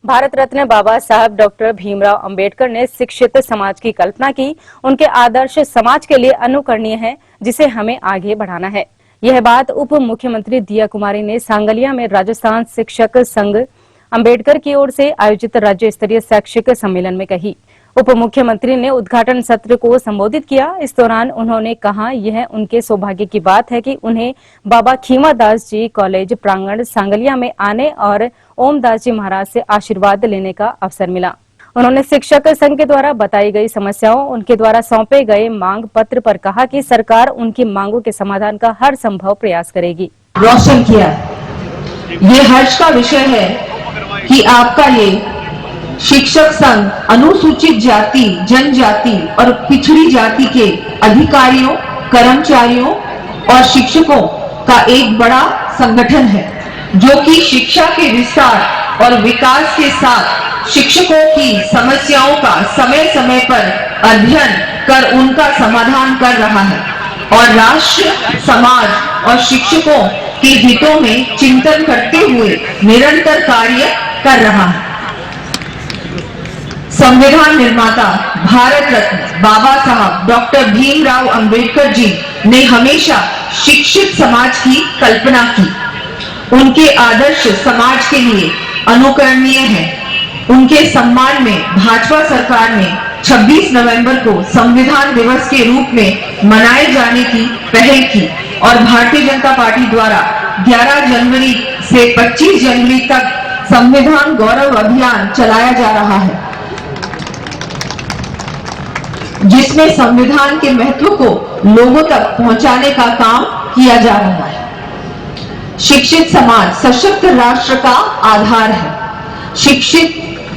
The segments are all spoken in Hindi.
भारत रत्न बाबा साहब डॉक्टर भीमराव अंबेडकर ने शिक्षित समाज की कल्पना की। उनके आदर्श समाज के लिए अनुकरणीय है, जिसे हमें आगे बढ़ाना है। यह बात उप मुख्यमंत्री दिया कुमारी ने सांगलिया में राजस्थान शिक्षक संघ अंबेडकर की ओर से आयोजित राज्य स्तरीय शैक्षिक सम्मेलन में कही। उप मुख्यमंत्री ने उद्घाटन सत्र को संबोधित किया। इस दौरान उन्होंने कहा, यह उनके सौभाग्य की बात है कि उन्हें बाबा खीमादास जी कॉलेज प्रांगण सांगलिया में आने और ओमदास जी महाराज से आशीर्वाद लेने का अवसर मिला। उन्होंने शिक्षक संघ के द्वारा बताई गई समस्याओं, उनके द्वारा सौंपे गए मांग पत्र पर कहा कि सरकार उनकी मांगों के समाधान का हर संभव प्रयास करेगी। रोशन किया, ये हर्ष का विषय है कि आपका ये शिक्षक संघ अनुसूचित जाति, जनजाति और पिछड़ी जाति के अधिकारियों, कर्मचारियों और शिक्षकों का एक बड़ा संगठन है, जो कि शिक्षा के विस्तार और विकास के साथ शिक्षकों की समस्याओं का समय समय पर अध्ययन कर उनका समाधान कर रहा है और राष्ट्र, समाज और शिक्षकों के हितों में चिंतन करते हुए निरंतर कार्य कर रहा है। संविधान निर्माता भारत रत्न बाबा साहब डॉक्टर भीमराव अंबेडकर जी ने हमेशा शिक्षित समाज की कल्पना की। उनके आदर्श समाज के लिए अनुकरणीय है। उनके सम्मान में भाजपा सरकार ने 26 नवंबर को संविधान दिवस के रूप में मनाए जाने की पहल की और भारतीय जनता पार्टी द्वारा 11 जनवरी से 25 जनवरी तक संविधान गौरव अभियान चलाया जा रहा है, जिसमें संविधान के महत्व को लोगों तक पहुंचाने का काम किया जा रहा है। शिक्षित समाज सशक्त राष्ट्र का आधार है।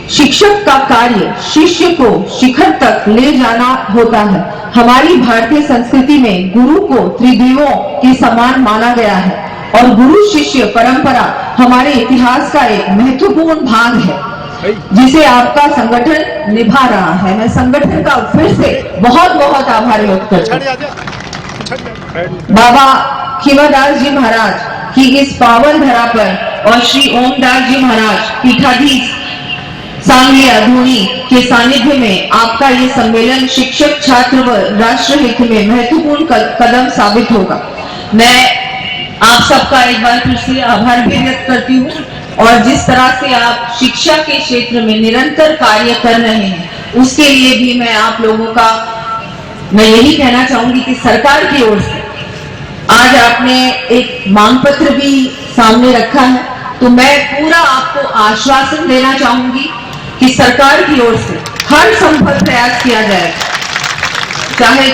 शिक्षक का कार्य शिष्य को शिखर तक ले जाना होता है। हमारी भारतीय संस्कृति में गुरु को त्रिदेवों के समान माना गया है और गुरु शिष्य परंपरा हमारे इतिहास का एक महत्वपूर्ण भाग है, जिसे आपका संगठन निभा रहा है। मैं संगठन का फिर से बहुत बहुत आभार व्यक्त करती हूँ। बाबा खीमादास जी महाराज की इस पावन धरा पर और श्री ओमदास जी महाराज पीठाधीश सांगलिया धोनी के सानिध्य में आपका ये सम्मेलन शिक्षक, छात्र व राष्ट्र हित में महत्वपूर्ण कदम साबित होगा। मैं आप सबका एक बार फिर से आभार भी व्यक्त करती हूँ और जिस तरह से आप शिक्षा के क्षेत्र में निरंतर कार्य कर रहे हैं, उसके लिए भी मैं आप लोगों का मैं यही कहना चाहूंगी कि सरकार की ओर से आज आपने एक मांग पत्र भी सामने रखा है, तो मैं पूरा आपको आश्वासन देना चाहूंगी कि सरकार की ओर से हर संभव प्रयास किया जाएगा। चाहे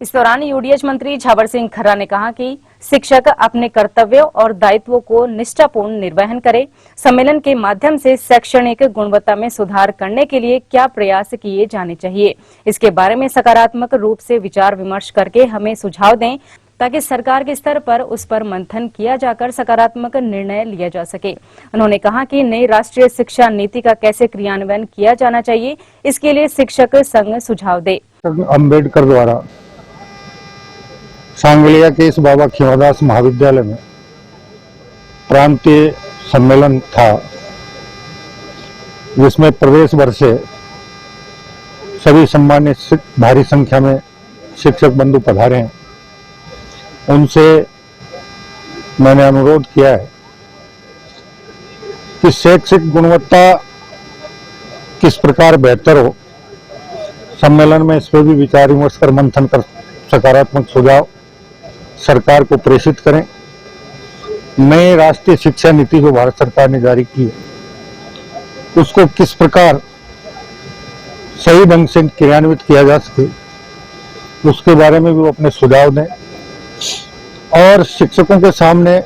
इस दौरान यूडीएच मंत्री झावर सिंह खर्रा ने कहा कि शिक्षक अपने कर्तव्यों और दायित्वों को निष्ठापूर्ण निर्वहन करें। सम्मेलन के माध्यम से शैक्षणिक गुणवत्ता में सुधार करने के लिए क्या प्रयास किए जाने चाहिए, इसके बारे में सकारात्मक रूप से विचार विमर्श करके हमें सुझाव दें, ताकि सरकार के स्तर पर उस पर मंथन किया जाकर सकारात्मक निर्णय लिया जा सके। उन्होंने कहा कि नई राष्ट्रीय शिक्षा नीति का कैसे क्रियान्वयन किया जाना चाहिए, इसके लिए शिक्षक संघ सुझाव दे। अंबेडकर द्वारा सांगलिया के इस बाबा खीमादास महाविद्यालय में प्रांतीय सम्मेलन था, जिसमें प्रदेश भर से सभी सम्मानित भारी संख्या में शिक्षक बंधु पधारे हैं। उनसे मैंने अनुरोध किया है कि शैक्षिक गुणवत्ता किस प्रकार बेहतर हो, सम्मेलन में इस पर भी विचार विमर्श कर मंथन कर सकारात्मक सुझाव सरकार को प्रेषित करें। नई राष्ट्रीय शिक्षा नीति जो भारत सरकार ने जारी की है, उसको किस प्रकार सही ढंग से क्रियान्वित किया जा सके, उसके बारे में भी वो अपने सुझाव दें और शिक्षकों के सामने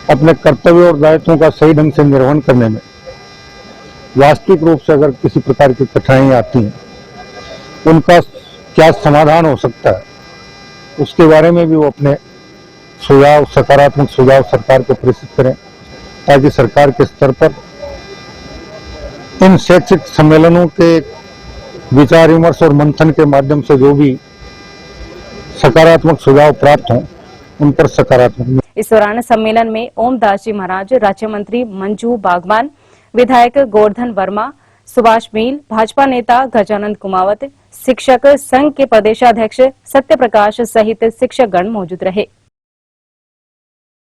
अपने कर्तव्य और दायित्वों का सही ढंग से निर्वहन करने में वास्तविक रूप से अगर किसी प्रकार की कठिनाइयां आती हैं, उनका क्या समाधान हो सकता है, उसके बारे में भी वो अपने सुझाव, सकारात्मक सुझाव सरकार को प्रेषित करें, ताकि सरकार के स्तर पर इन शैक्षिक सम्मेलनों के विचार विमर्श और मंथन के माध्यम से जो भी सकारात्मक सुझाव प्राप्त हों, उन पर सकारात्मक। इस दौरान सम्मेलन में ओमदास जी महाराज, राज्य मंत्री मंजू बागवान, विधायक गोवर्धन वर्मा, सुभाष मील, भाजपा नेता गजानंद कुमावत, शिक्षक संघ के प्रदेशाध्यक्ष सत्य प्रकाश सहित शिक्षकगण मौजूद रहे।